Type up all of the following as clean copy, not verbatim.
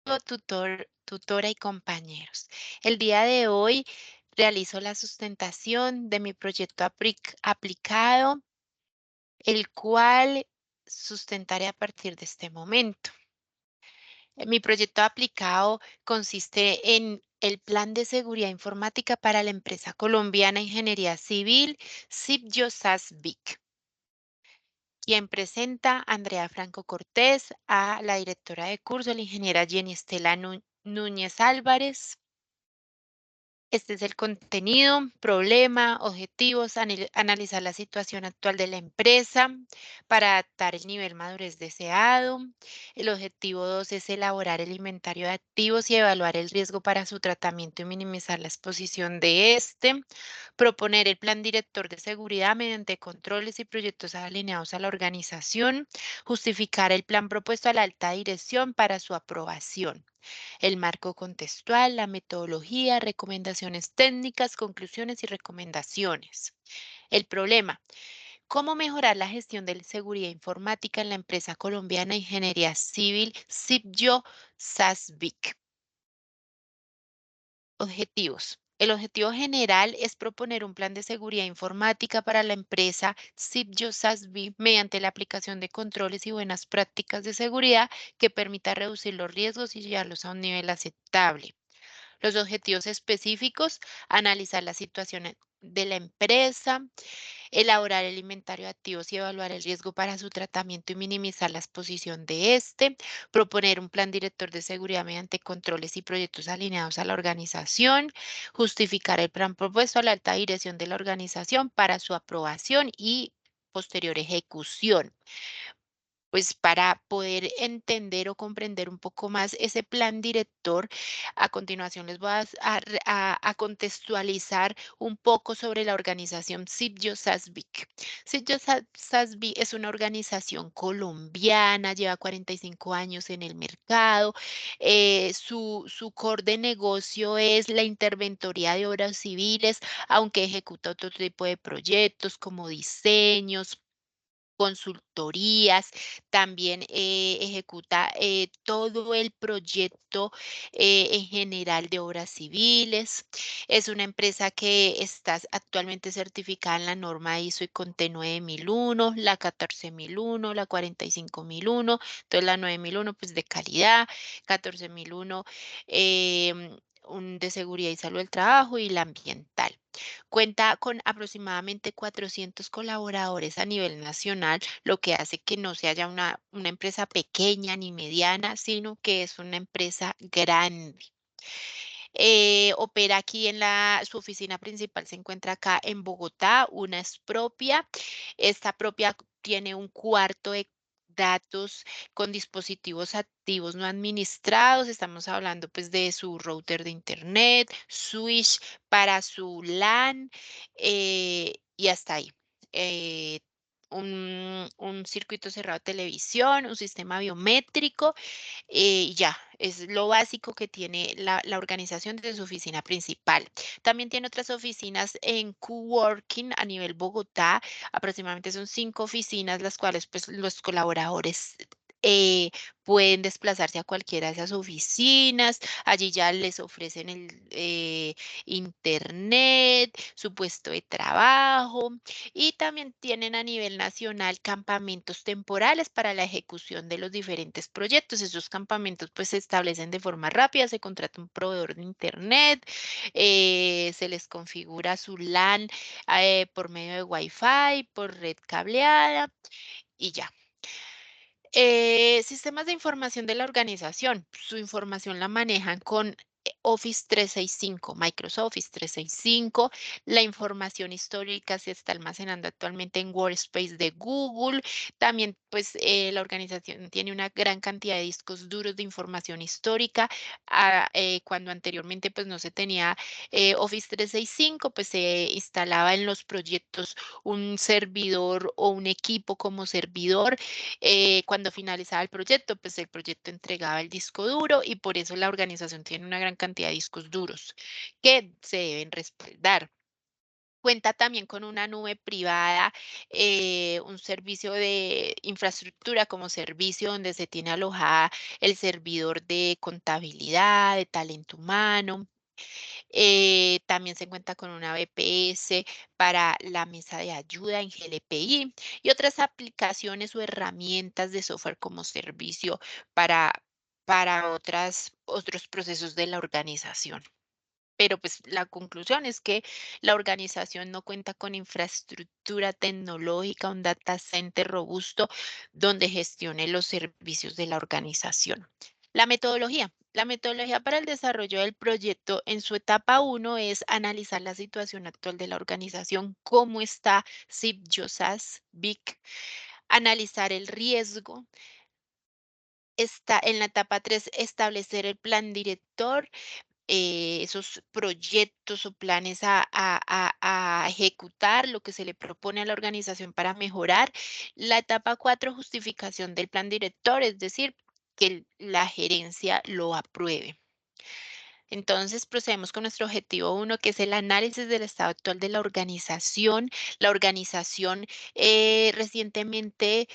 tutora y compañeros. El día de hoy realizo la sustentación de mi proyecto aplicado, el cual sustentaré a partir de este momento. Mi proyecto aplicado consiste en el Plan de Seguridad Informática para la empresa colombiana Ingeniería Civil, SIPYO-SAS-BIC. Quien presenta Andrea Franco Cortés, a la directora de curso, la ingeniera Jenny Estela Núñez Álvarez. Este es el contenido, problema, objetivos, analizar la situación actual de la empresa para adaptar el nivel madurez deseado. El objetivo 2 es elaborar el inventario de activos y evaluar el riesgo para su tratamiento y minimizar la exposición de este. Proponer el plan director de seguridad mediante controles y proyectos alineados a la organización. Justificar el plan propuesto a la alta dirección para su aprobación. El marco contextual, la metodología, recomendaciones técnicas, conclusiones y recomendaciones. El problema, ¿cómo mejorar la gestión de la seguridad informática en la empresa colombiana Ingeniería Civil SIPYO SASBIC? Objetivos. El objetivo general es proponer un plan de seguridad informática para la empresa SIPYO SASBIC mediante la aplicación de controles y buenas prácticas de seguridad que permita reducir los riesgos y llevarlos a un nivel aceptable. Los objetivos específicos, analizar la situación de la empresa, elaborar el inventario de activos y evaluar el riesgo para su tratamiento y minimizar la exposición de este, proponer un plan director de seguridad mediante controles y proyectos alineados a la organización, justificar el plan propuesto a la alta dirección de la organización para su aprobación y posterior ejecución. Pues para poder entender o comprender un poco más ese plan director, a continuación les voy a contextualizar un poco sobre la organización SIPYO SASBIC. SIPYO SASBIC es una organización colombiana, lleva 45 años en el mercado. Su core de negocio es la interventoría de obras civiles, aunque ejecuta otro tipo de proyectos como diseños, consultorías, también ejecuta todo el proyecto en general de obras civiles. Es una empresa que está actualmente certificada en la norma ISO y CONTE 9001, la 14001, la 45001, entonces la 9001 pues de calidad, 14001 de seguridad y salud del trabajo y la ambiental. Cuenta con aproximadamente 400 colaboradores a nivel nacional, lo que hace que no se haya una empresa pequeña ni mediana, sino que es una empresa grande. Opera aquí su oficina principal se encuentra acá en Bogotá, una es propia. Esta propia tiene un cuarto de datos con dispositivos activos no administrados. Estamos hablando pues de su router de internet, switch para su LAN y hasta ahí. Eh, un circuito cerrado de televisión, un sistema biométrico ya, es lo básico que tiene la organización desde su oficina principal. También tiene otras oficinas en coworking a nivel Bogotá, aproximadamente son 5 oficinas, las cuales pues los colaboradores eh, pueden desplazarse a cualquiera de esas oficinas, allí ya les ofrecen el internet, su puesto de trabajo y también tienen a nivel nacional campamentos temporales para la ejecución de los diferentes proyectos. Esos campamentos pues se establecen de forma rápida, se contrata un proveedor de internet, se les configura su LAN por medio de Wi-Fi, por red cableada y ya. Sistemas de información de la organización. Su información la manejan con Office 365, Microsoft Office 365. La información histórica se está almacenando actualmente en Workspace de Google. También, pues, la organización tiene una gran cantidad de discos duros de información histórica. Cuando anteriormente, pues, no se tenía Office 365, pues se instalaba en los proyectos un servidor o un equipo como servidor. Cuando finalizaba el proyecto, pues el proyecto entregaba el disco duro y por eso la organización tiene una gran cantidad de discos duros que se deben respaldar. Cuenta también con una nube privada, un servicio de infraestructura como servicio donde se tiene alojada el servidor de contabilidad, de talento humano. También se cuenta con una VPS para la mesa de ayuda en GLPI y otras aplicaciones o herramientas de software como servicio para, para otros procesos de la organización. Pero pues la conclusión es que la organización no cuenta con infraestructura tecnológica, un data center robusto donde gestione los servicios de la organización. La metodología. La metodología para el desarrollo del proyecto en su etapa uno es analizar la situación actual de la organización, cómo está SIP, YOSAS, BIC, analizar el riesgo. Está en la etapa 3 establecer el plan director, esos proyectos o planes a ejecutar, lo que se le propone a la organización para mejorar. La etapa 4, justificación del plan director, es decir, que la gerencia lo apruebe. Entonces, procedemos con nuestro objetivo uno, que es el análisis del estado actual de la organización. La organización recientemente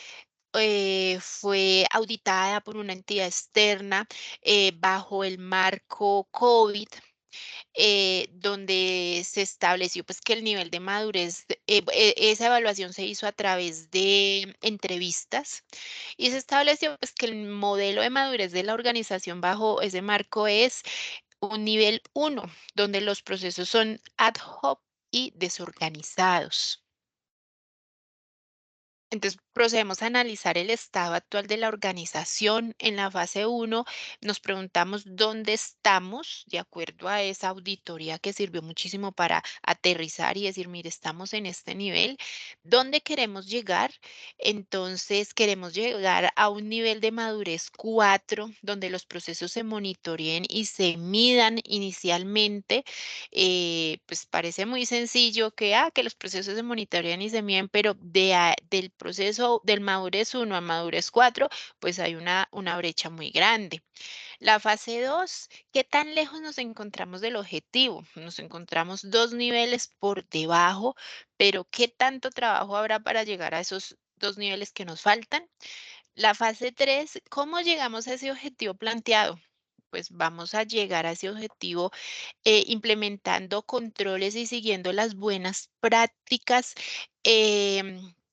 fue auditada por una entidad externa bajo el marco COVID, donde se estableció pues que el nivel de madurez, esa evaluación se hizo a través de entrevistas y se estableció pues que el modelo de madurez de la organización bajo ese marco es un nivel uno, donde los procesos son ad hoc y desorganizados. Entonces, procedemos a analizar el estado actual de la organización. En la fase uno, nos preguntamos dónde estamos, de acuerdo a esa auditoría que sirvió muchísimo para aterrizar y decir, mire, estamos en este nivel. ¿Dónde queremos llegar? Entonces, queremos llegar a un nivel de madurez 4, donde los procesos se monitoreen y se midan inicialmente. Pues parece muy sencillo que los procesos se monitorean y se miden, pero del proceso del madurez uno a madurez 4, pues hay una brecha muy grande. La fase 2, ¿qué tan lejos nos encontramos del objetivo? Nos encontramos 2 niveles por debajo, pero ¿qué tanto trabajo habrá para llegar a esos 2 niveles que nos faltan? La fase 3, ¿cómo llegamos a ese objetivo planteado? Pues vamos a llegar a ese objetivo implementando controles y siguiendo las buenas prácticas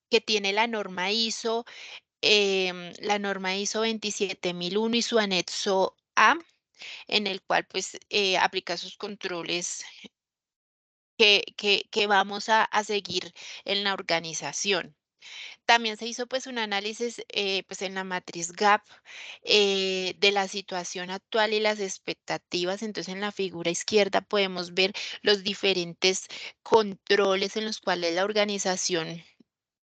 que tiene la norma ISO 27001 y su anexo A, en el cual pues aplica sus controles que vamos a seguir en la organización. También se hizo pues un análisis pues en la matriz GAP de la situación actual y las expectativas. Entonces en la figura izquierda podemos ver los diferentes controles en los cuales la organización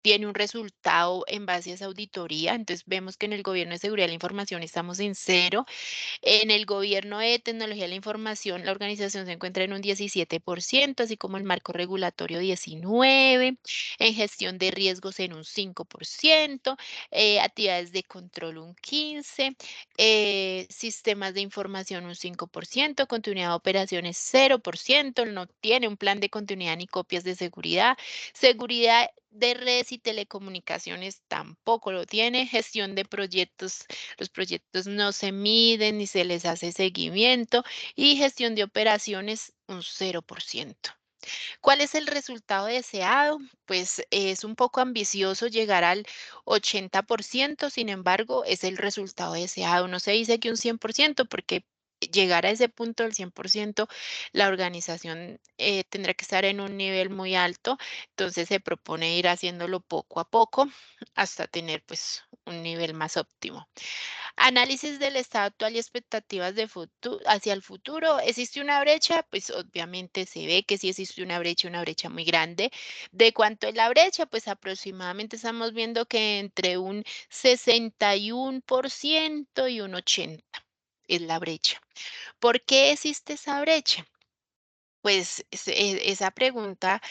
tiene un resultado en base a esa auditoría. Entonces vemos que en el gobierno de seguridad de la información estamos en cero, en el gobierno de tecnología de la información, la organización se encuentra en un 17%, así como el marco regulatorio 19%, en gestión de riesgos en un 5%, actividades de control un 15%, sistemas de información un 5%, continuidad de operaciones 0%, no tiene un plan de continuidad ni copias de seguridad, seguridad de redes y telecomunicaciones tampoco lo tiene, gestión de proyectos, los proyectos no se miden ni se les hace seguimiento y gestión de operaciones un 0%. ¿Cuál es el resultado deseado? Pues es un poco ambicioso llegar al 80%, sin embargo, es el resultado deseado. No se dice que un 100% porque llegar a ese punto del 100%, la organización tendrá que estar en un nivel muy alto, entonces se propone ir haciéndolo poco a poco hasta tener pues un nivel más óptimo. Análisis del estado actual y expectativas de hacia el futuro. ¿Existe una brecha? Pues obviamente se ve que sí existe una brecha muy grande. ¿De cuánto es la brecha? Pues aproximadamente estamos viendo que entre un 61% y un 80% es la brecha. ¿Por qué existe esa brecha? Pues esa pregunta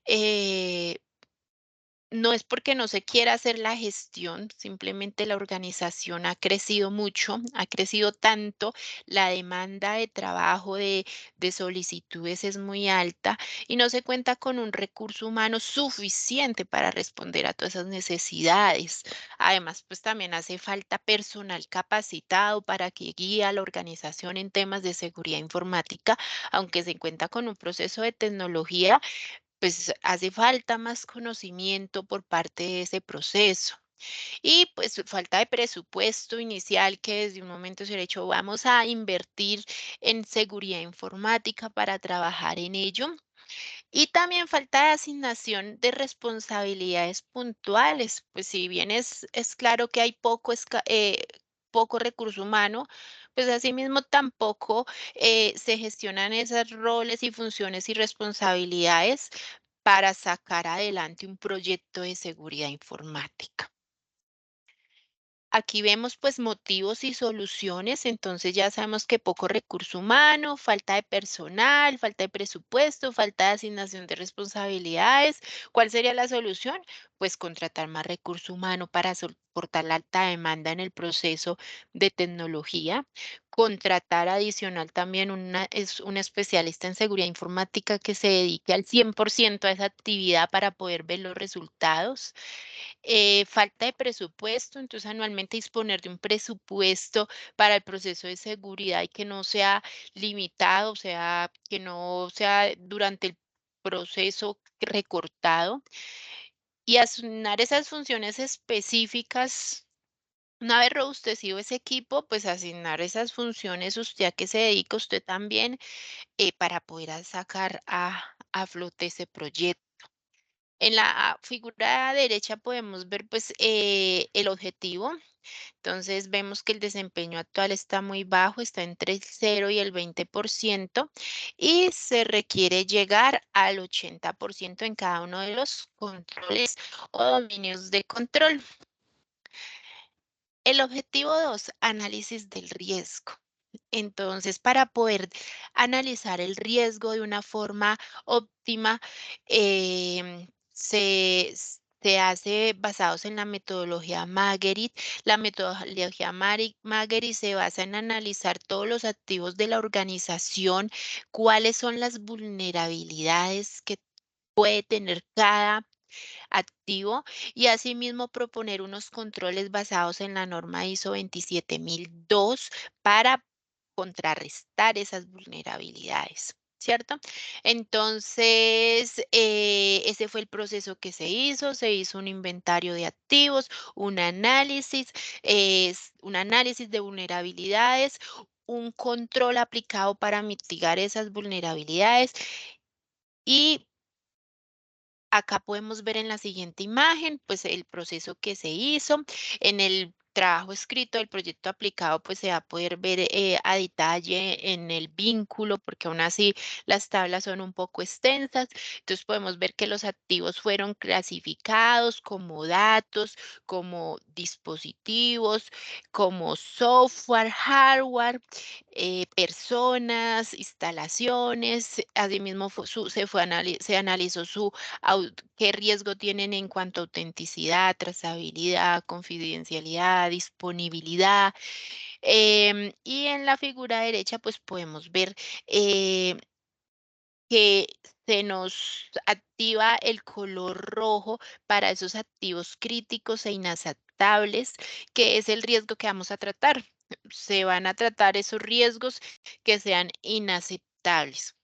eh, no es porque no se quiera hacer la gestión, simplemente la organización ha crecido mucho, ha crecido tanto, la demanda de trabajo, de solicitudes es muy alta y no se cuenta con un recurso humano suficiente para responder a todas esas necesidades. Además, pues también hace falta personal capacitado para que guíe a la organización en temas de seguridad informática, aunque se cuenta con un proceso de tecnología, pues hace falta más conocimiento por parte de ese proceso. Y pues falta de presupuesto inicial que desde un momento se ha hecho, vamos a invertir en seguridad informática para trabajar en ello. Y también falta de asignación de responsabilidades puntuales, pues si bien es claro que hay poco recurso humano, pues asimismo tampoco se gestionan esos roles y funciones y responsabilidades para sacar adelante un proyecto de seguridad informática. Aquí vemos pues motivos y soluciones, entonces ya sabemos que poco recurso humano, falta de personal, falta de presupuesto, falta de asignación de responsabilidades. ¿Cuál sería la solución? Pues contratar más recurso humano para soportar la alta demanda en el proceso de tecnología, contratar adicional también es un especialista en seguridad informática que se dedique al 100% a esa actividad para poder ver los resultados. Falta de presupuesto, entonces anualmente disponer de un presupuesto para el proceso de seguridad y que no sea limitado, o sea, que no sea durante el proceso recortado y asignar esas funciones específicas. Una vez robustecido ese equipo, pues asignar esas funciones usted a qué se dedica usted también, para poder sacar a flote ese proyecto. En la figura derecha podemos ver pues el objetivo. Entonces vemos que el desempeño actual está muy bajo, está entre el 0 y el 20% y se requiere llegar al 80% en cada uno de los controles o dominios de control. El objetivo 2, análisis del riesgo. Entonces, para poder analizar el riesgo de una forma óptima, se hace basados en la metodología Marguerite. La metodología Marguerite se basa en analizar todos los activos de la organización, cuáles son las vulnerabilidades que puede tener cada activo y asimismo proponer unos controles basados en la norma ISO 27002 para contrarrestar esas vulnerabilidades. ¿Cierto? Entonces, ese fue el proceso que se hizo un inventario de activos, un análisis, un análisis de vulnerabilidades, un control aplicado para mitigar esas vulnerabilidades y acá podemos ver en la siguiente imagen, pues el proceso que se hizo. En el trabajo escrito del proyecto aplicado, pues se va a poder ver a detalle en el vínculo, porque aún así las tablas son un poco extensas. Entonces podemos ver que los activos fueron clasificados como datos, como dispositivos, como software, hardware, personas, instalaciones. Asimismo, se analizó qué riesgo tienen en cuanto a autenticidad, trazabilidad, confidencialidad, disponibilidad. Y en la figura derecha, pues podemos ver eh, que se nos activa el color rojo para esos activos críticos e inaceptables, que es el riesgo que vamos a tratar. Se van a tratar esos riesgos que sean inaceptables.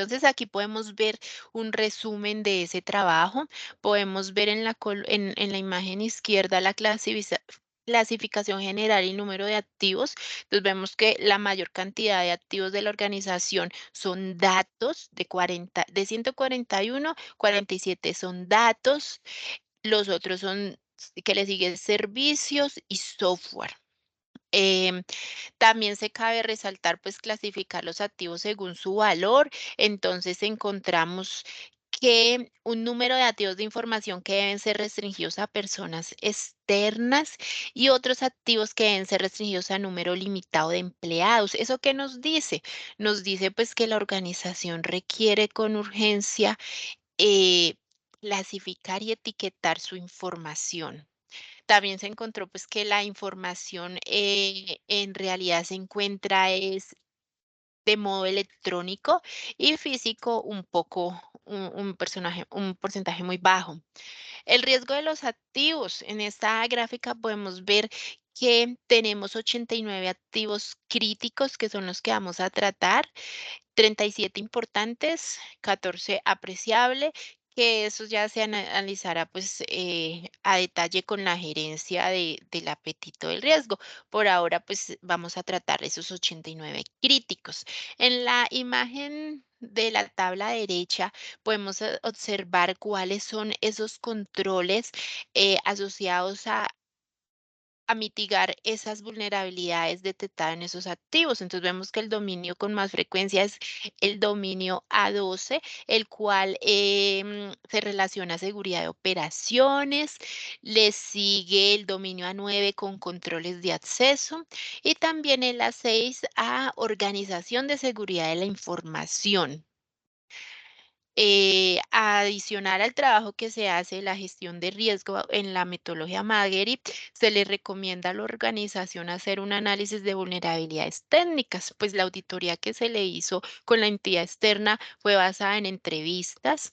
Entonces aquí podemos ver un resumen de ese trabajo. Podemos ver en la imagen izquierda la clasificación general y número de activos. Entonces vemos que la mayor cantidad de activos de la organización son datos de 141, 47 son datos. Los otros son que le siguen servicios y software. Em, También se cabe resaltar, pues, clasificar los activos según su valor. Entonces, encontramos que un número de activos de información que deben ser restringidos a personas externas y otros activos que deben ser restringidos a número limitado de empleados. ¿Eso qué nos dice? Nos dice, pues, que la organización requiere con urgencia eh, clasificar y etiquetar su información. También se encontró pues que la información en realidad se encuentra es de modo electrónico y físico un porcentaje muy bajo. El riesgo de los activos. En esta gráfica podemos ver que tenemos 89 activos críticos que son los que vamos a tratar, 37 importantes, 14 apreciable, que eso ya se analizará pues a detalle con la gerencia del apetito del riesgo. Por ahora pues vamos a tratar esos 89 críticos. En la imagen de la tabla derecha podemos observar cuáles son esos controles asociados a mitigar esas vulnerabilidades detectadas en esos activos. Entonces vemos que el dominio con más frecuencia es el dominio A12, el cual se relaciona a seguridad de operaciones, le sigue el dominio A9 con controles de acceso y también el A6 a organización de seguridad de la información. Adicional al trabajo que se hace, la gestión de riesgo en la metodología Magery, se le recomienda a la organización hacer un análisis de vulnerabilidades técnicas, pues la auditoría que se le hizo con la entidad externa fue basada en entrevistas.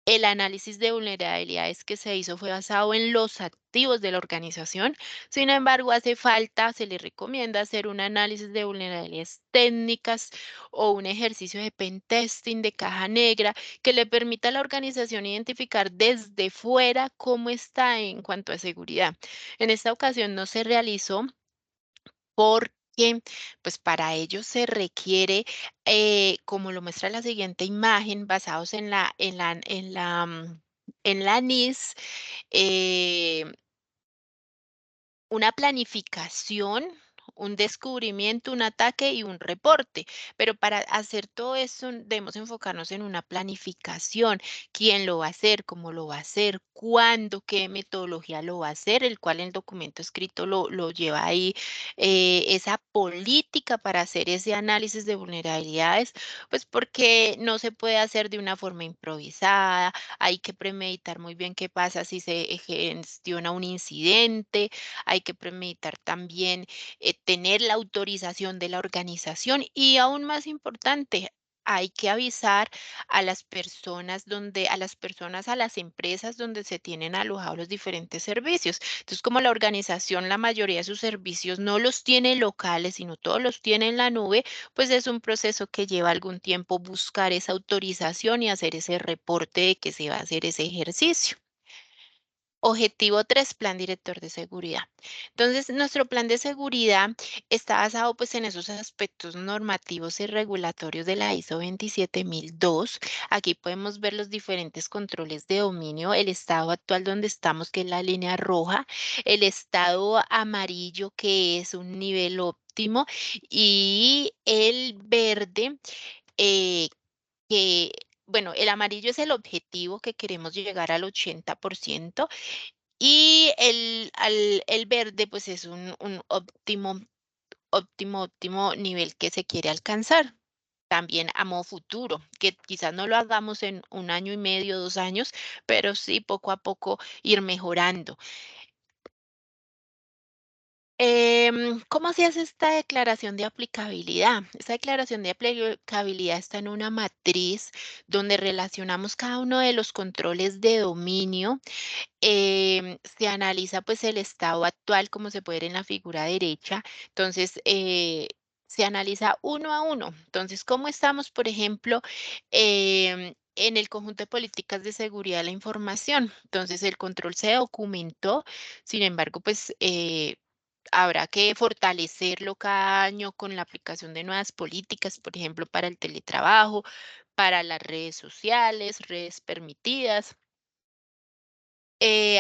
El análisis de vulnerabilidades que se hizo fue basado en los activos de la organización. Sin embargo, se le recomienda hacer un análisis de vulnerabilidades técnicas o un ejercicio de pen testing de caja negra que le permita a la organización identificar desde fuera cómo está en cuanto a seguridad. En esta ocasión no se realizó porque, pues, para ello se requiere, como lo muestra la siguiente imagen, basados en la NIS, eh, una planificación, un descubrimiento, un ataque y un reporte. Pero para hacer todo eso debemos enfocarnos en una planificación. ¿Quién lo va a hacer? ¿Cómo lo va a hacer? ¿Cuándo? ¿Qué metodología lo va a hacer? El cual el documento escrito lo lleva ahí. Esa política para hacer ese análisis de vulnerabilidades, pues porque no se puede hacer de una forma improvisada. Hay que premeditar muy bien qué pasa si se gestiona un incidente, hay que premeditar también tener la autorización de la organización y aún más importante, hay que avisar a las empresas donde se tienen alojados los diferentes servicios. Entonces, como la organización, la mayoría de sus servicios no los tiene locales, sino todos los tiene en la nube, pues es un proceso que lleva algún tiempo buscar esa autorización y hacer ese reporte de que se va a hacer ese ejercicio. Objetivo 3, Plan Director de Seguridad. Entonces, nuestro plan de seguridad está basado pues en esos aspectos normativos y regulatorios de la ISO 27002. Aquí podemos ver los diferentes controles de dominio, el estado actual donde estamos, que es la línea roja, el estado amarillo, que es un nivel óptimo, y el verde, eh, que, bueno, el amarillo es el objetivo que queremos llegar al 80%. Y el verde, pues, es un óptimo nivel que se quiere alcanzar. También a modo futuro, que quizás no lo hagamos en 1 año y medio, 2 años, pero sí poco a poco ir mejorando. ¿Cómo se hace esta declaración de aplicabilidad? Esta declaración de aplicabilidad está en una matriz donde relacionamos cada uno de los controles de dominio. Se analiza pues el estado actual, como se puede ver en la figura derecha. Entonces, se analiza uno a uno. Entonces, ¿cómo estamos, por ejemplo, en el conjunto de políticas de seguridad de la información? Entonces, el control se documentó, sin embargo, pues habrá que fortalecerlo cada año con la aplicación de nuevas políticas, por ejemplo, para el teletrabajo, para las redes sociales, redes permitidas.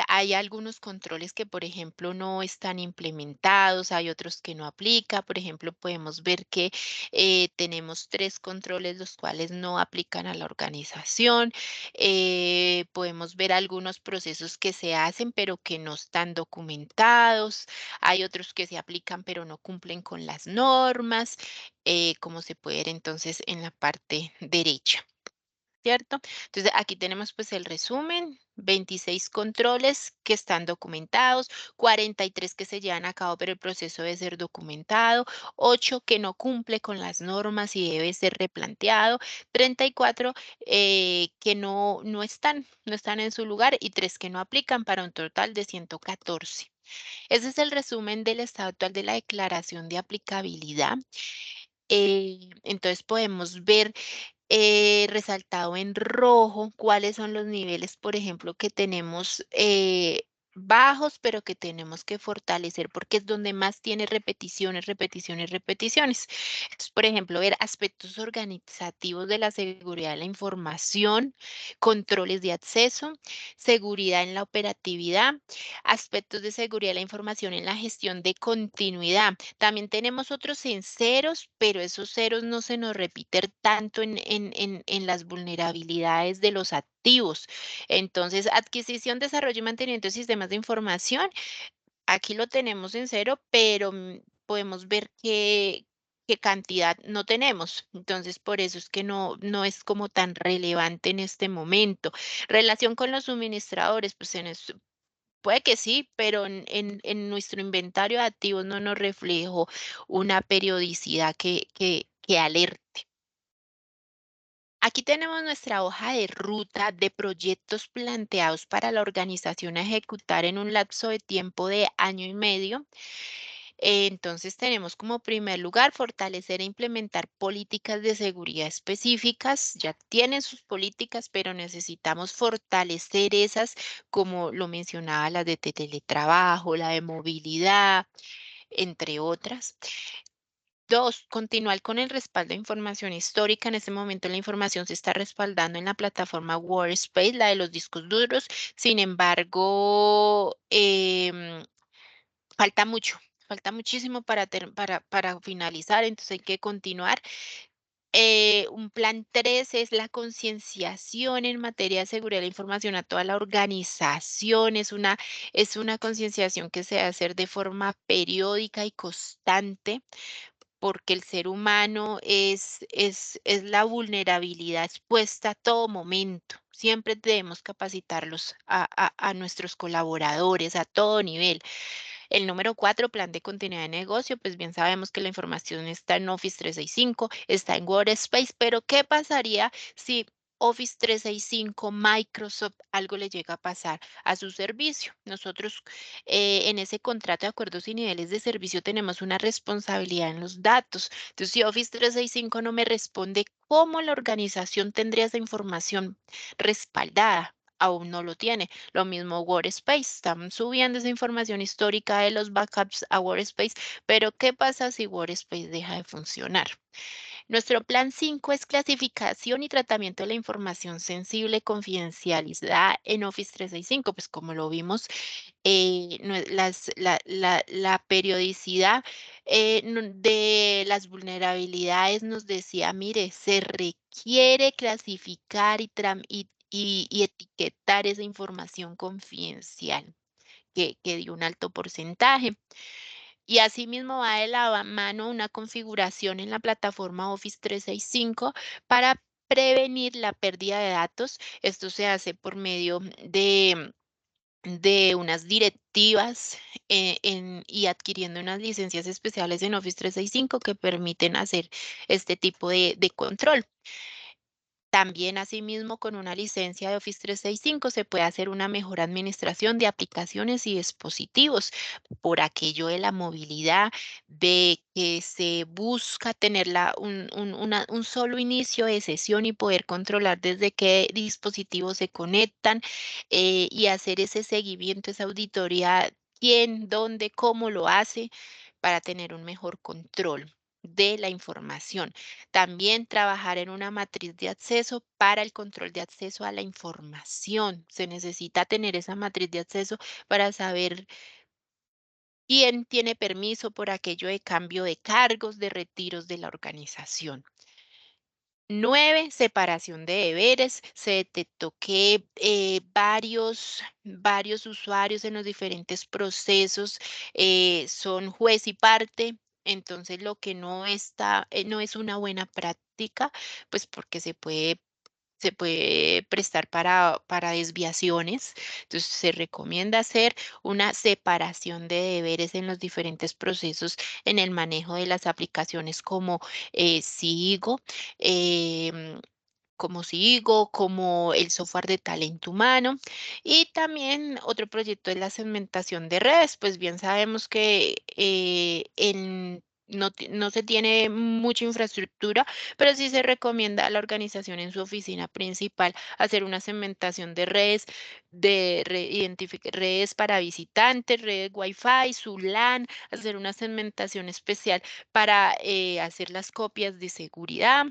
Hay algunos controles que, por ejemplo, no están implementados, hay otros que no aplica. Por ejemplo, podemos ver que tenemos 3 controles los cuales no aplican a la organización. Podemos ver algunos procesos que se hacen pero que no están documentados. Hay otros que se aplican pero no cumplen con las normas, como se puede ver entonces en la parte derecha. ¿cierto? Entonces, aquí tenemos pues el resumen, 26 controles que están documentados, 43 que se llevan a cabo, pero el proceso debe ser documentado, 8 que no cumple con las normas y debe ser replanteado, 34 que no están en su lugar y 3 que no aplican para un total de 114. Ese es el resumen del estado actual de la declaración de aplicabilidad. Entonces podemos ver resaltado en rojo cuáles son los niveles, por ejemplo, que tenemos bajos, pero que tenemos que fortalecer porque es donde más tiene repeticiones, repeticiones, repeticiones. Entonces, por ejemplo, ver aspectos organizativos de la seguridad de la información, controles de acceso, seguridad en la operatividad, aspectos de seguridad de la información en la gestión de continuidad. También tenemos otros en ceros, pero esos ceros no se nos repiten tanto en las vulnerabilidades de los activos. Entonces, adquisición, desarrollo y mantenimiento de sistemas de información, aquí lo tenemos en cero, pero podemos ver qué cantidad no tenemos. Entonces, por eso es que no es como tan relevante en este momento. Relación con los suministradores, pues puede que sí, pero en nuestro inventario de activos no nos reflejó una periodicidad que alerte. Aquí tenemos nuestra hoja de ruta de proyectos planteados para la organización a ejecutar en un lapso de tiempo de año y medio. Entonces tenemos como primer lugar fortalecer e implementar políticas de seguridad específicas. Ya tienen sus políticas, pero necesitamos fortalecer esas, como lo mencionaba, la de teletrabajo, la de movilidad, entre otras. Dos, continuar con el respaldo de información histórica. En este momento la información se está respaldando en la plataforma Workspace, la de los discos duros. Sin embargo, falta mucho, falta muchísimo para finalizar, entonces hay que continuar. Un plan 3 es la concienciación en materia de seguridad de la información a toda la organización. Es una concienciación que se debe hacer de forma periódica y constante, porque el ser humano es la vulnerabilidad expuesta a todo momento. Siempre debemos capacitarlos a nuestros colaboradores a todo nivel. El número 4, plan de continuidad de negocio, pues bien sabemos que la información está en Office 365, está en Workspace, pero ¿qué pasaría si Office 365, Microsoft, algo le llega a pasar a su servicio? Nosotros en ese contrato de acuerdos y niveles de servicio tenemos una responsabilidad en los datos. Entonces, si Office 365 no me responde, ¿cómo la organización tendría esa información respaldada? Aún no lo tiene. Lo mismo Workspace, están subiendo esa información histórica de los backups a Workspace, pero ¿qué pasa si Workspace deja de funcionar? Nuestro plan 5 es clasificación y tratamiento de la información sensible, confidencialidad en Office 365, pues como lo vimos, la periodicidad de las vulnerabilidades nos decía, mire, se requiere clasificar y etiquetar esa información confidencial que dio un alto porcentaje. Y asimismo va de la mano una configuración en la plataforma Office 365 para prevenir la pérdida de datos. Esto se hace por medio de unas directivas y adquiriendo unas licencias especiales en Office 365 que permiten hacer este tipo de control. También, asimismo, con una licencia de Office 365 se puede hacer una mejor administración de aplicaciones y dispositivos por aquello de la movilidad, de que se busca tener un solo inicio de sesión y poder controlar desde qué dispositivos se conectan y hacer ese seguimiento, esa auditoría, quién, dónde, cómo lo hace para tener un mejor control de la información. También trabajar en una matriz de acceso para el control de acceso a la información. Se necesita tener esa matriz de acceso para saber quién tiene permiso por aquello de cambio de cargos, de retiros de la organización. 9, separación de deberes. Se detectó que varios usuarios en los diferentes procesos son juez y parte. Entonces, lo que no es una buena práctica, pues porque se puede se puede prestar para desviaciones. Entonces, se recomienda hacer una separación de deberes en los diferentes procesos en el manejo de las aplicaciones como Sigo, em, como el software de talento humano. Y también otro proyecto es la segmentación de redes. Pues bien sabemos que no se tiene mucha infraestructura, pero sí se recomienda a la organización en su oficina principal hacer una segmentación de redes, redes para visitantes, redes Wi-Fi, su LAN, hacer una segmentación especial para hacer las copias de seguridad,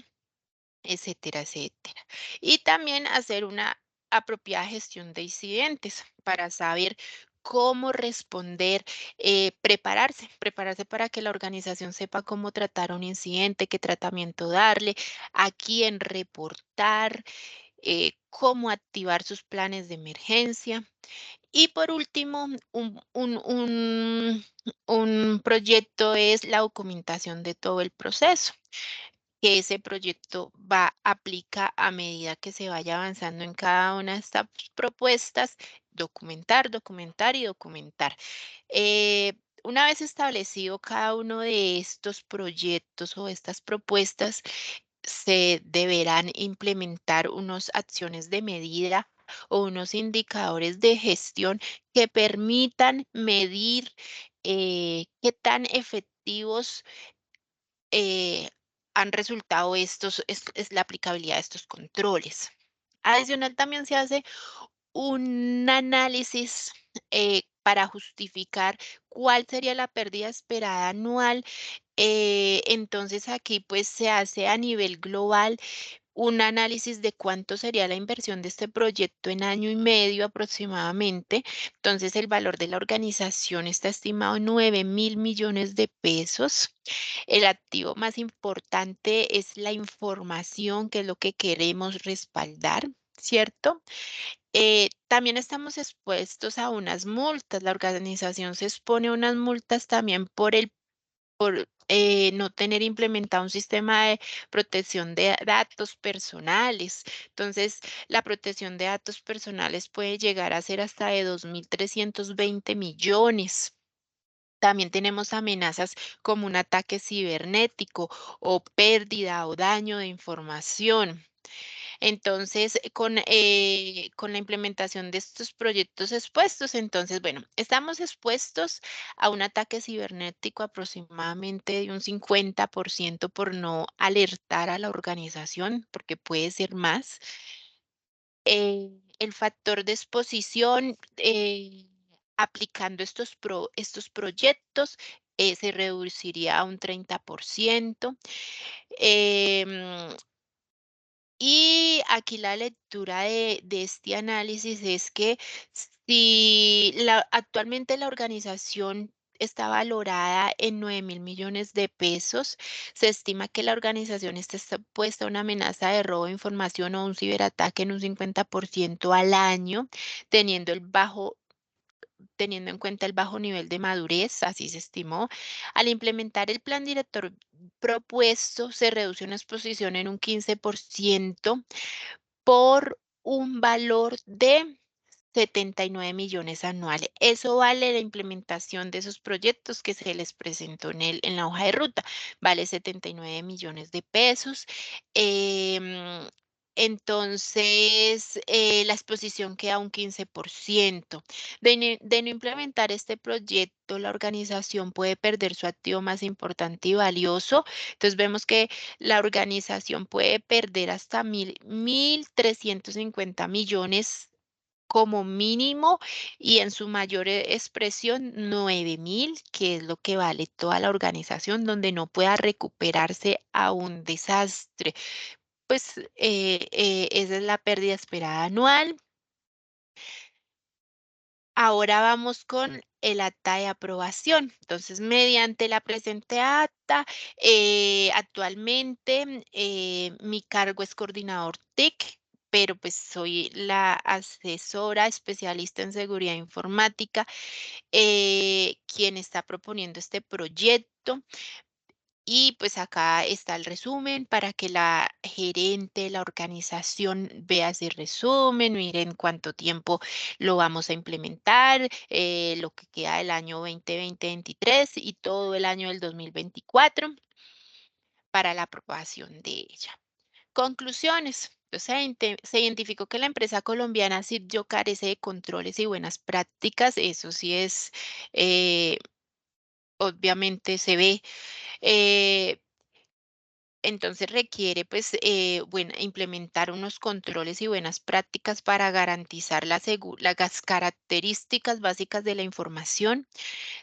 etcétera, etcétera. Y también hacer una apropiada gestión de incidentes para saber cómo responder, prepararse para que la organización sepa cómo tratar un incidente, qué tratamiento darle, a quién reportar, cómo activar sus planes de emergencia. Y por último, un proyecto es la documentación de todo el proceso, que ese proyecto aplica a medida que se vaya avanzando en cada una de estas propuestas, documentar, documentar y documentar. Eh, una vez establecido cada uno de estos proyectos o estas propuestas, se deberán implementar unas acciones de medida o unos indicadores de gestión que permitan medir qué tan efectivos eh, han resultado es la aplicabilidad de estos controles. Adicional, también se hace un análisis para justificar cuál sería la pérdida esperada anual. Entonces aquí pues se hace a nivel global un análisis de cuánto sería la inversión de este proyecto en año y medio aproximadamente. Entonces, el valor de la organización está estimado en 9.000 millones de pesos. El activo más importante es la información, que es lo que queremos respaldar, ¿cierto? También estamos expuestos a unas multas. La organización se expone a unas multas también por no tener implementado un sistema de protección de datos personales. Entonces, la protección de datos personales puede llegar a ser hasta de 2.320 millones. También tenemos amenazas como un ataque cibernético o pérdida o daño de información. Entonces, con la implementación de estos proyectos expuestos, entonces, bueno, estamos expuestos a un ataque cibernético aproximadamente de un 50% por no alertar a la organización, porque puede ser más. El factor de exposición, aplicando estos proyectos, se reduciría a un 30%. Em, y aquí la lectura de este análisis es que si actualmente la organización está valorada en 9.000 millones de pesos, se estima que la organización está expuesta a una amenaza de robo de información o un ciberataque en un 50% al año, teniendo teniendo en cuenta el bajo nivel de madurez, así se estimó. Al implementar el plan director propuesto, se reduce una exposición en un 15% por un valor de 79 millones anuales. Eso vale la implementación de esos proyectos que se les presentó en la hoja de ruta. Vale 79 millones de pesos. Em, entonces, la exposición queda un 15%. De no implementar este proyecto, la organización puede perder su activo más importante y valioso. Entonces, vemos que la organización puede perder hasta 1.350 millones como mínimo, y en su mayor expresión 9.000, que es lo que vale toda la organización, donde no pueda recuperarse a un desastre. Pues esa es la pérdida esperada anual. Ahora vamos con el acta de aprobación. Entonces, mediante la presente acta, actualmente mi cargo es coordinador TIC, pero pues soy la asesora especialista en seguridad informática, quien está proponiendo este proyecto. Y pues acá está el resumen para que la gerente, la organización vea ese resumen, miren cuánto tiempo lo vamos a implementar, lo que queda del año 2023 y todo el año del 2024 para la aprobación de ella. Conclusiones. Se identificó que la empresa colombiana Sitio carece de controles y buenas prácticas. Eso sí es, eh, obviamente se ve. eh, entonces requiere pues implementar unos controles y buenas prácticas para garantizar las características básicas de la información.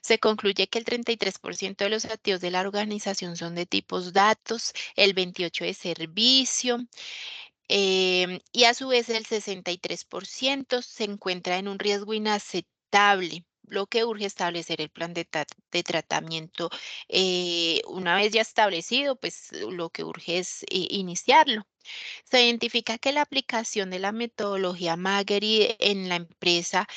Se concluye que el 33% de los activos de la organización son de tipos datos, el 28% de servicio, y a su vez el 63% se encuentra en un riesgo inaceptable, lo que urge establecer el plan de tratamiento. Una vez ya establecido, pues lo que urge es iniciarlo. Se identifica que la aplicación de la metodología Magery en la empresa,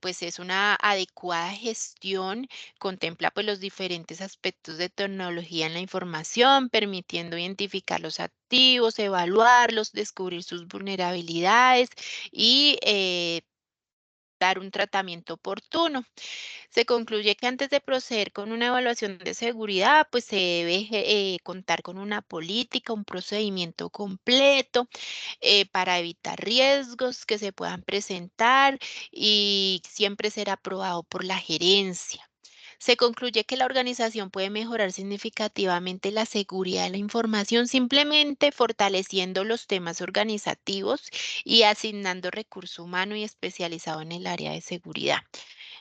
pues es una adecuada gestión, contempla pues los diferentes aspectos de tecnología en la información, permitiendo identificar los activos, evaluarlos, descubrir sus vulnerabilidades y dar un tratamiento oportuno. Se concluye que antes de proceder con una evaluación de seguridad, pues se debe contar con una política, un procedimiento completo para evitar riesgos que se puedan presentar y siempre ser aprobado por la gerencia. Se concluye que la organización puede mejorar significativamente la seguridad de la información simplemente fortaleciendo los temas organizativos y asignando recurso humano y especializado en el área de seguridad.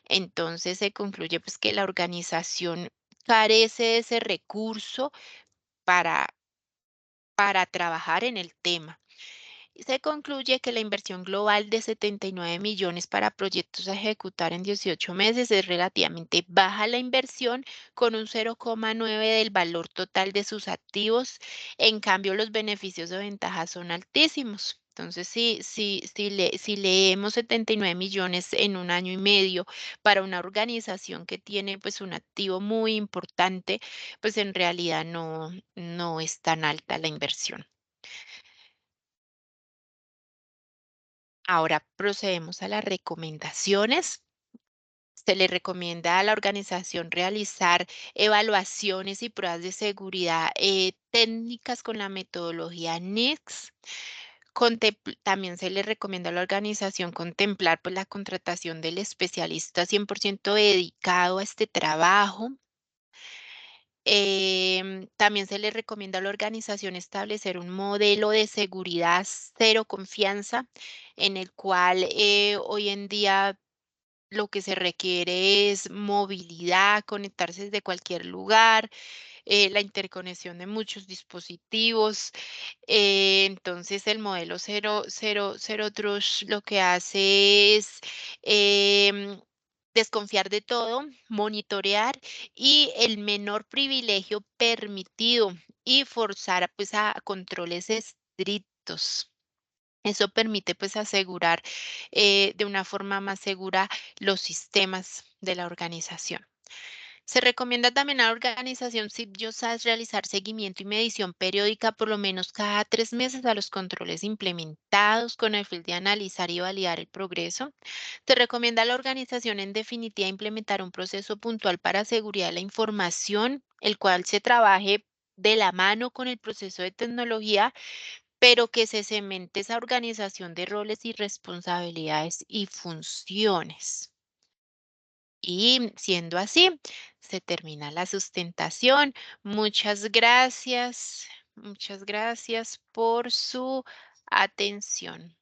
Entonces se concluye pues que la organización carece de ese recurso para, para trabajar en el tema. Se concluye que la inversión global de 79 millones para proyectos a ejecutar en 18 meses es relativamente baja la inversión, con un 0,9 del valor total de sus activos. En cambio, los beneficios de ventaja son altísimos. Entonces, si leemos 79 millones en un año y medio para una organización que tiene pues un activo muy importante, pues en realidad no es tan alta la inversión. Ahora procedemos a las recomendaciones. Se le recomienda a la organización realizar evaluaciones y pruebas de seguridad técnicas con la metodología NICS. También se le recomienda a la organización contemplar pues, la contratación del especialista 100% dedicado a este trabajo. También se le recomienda a la organización establecer un modelo de seguridad cero confianza, en el cual hoy en día lo que se requiere es movilidad, conectarse desde cualquier lugar, la interconexión de muchos dispositivos. Entonces, el modelo cero trust lo que hace es desconfiar de todo, monitorear y el menor privilegio permitido y forzar pues a controles estrictos. Eso permite pues asegurar de una forma más segura los sistemas de la organización. Se recomienda también a la organización SIP-YOSAS realizar seguimiento y medición periódica por lo menos cada 3 meses a los controles implementados con el fin de analizar y validar el progreso. Se recomienda a la organización en definitiva implementar un proceso puntual para seguridad de la información, el cual se trabaje de la mano con el proceso de tecnología, pero que se cemente esa organización de roles y responsabilidades y funciones. Y siendo así, se termina la sustentación. Muchas gracias por su atención.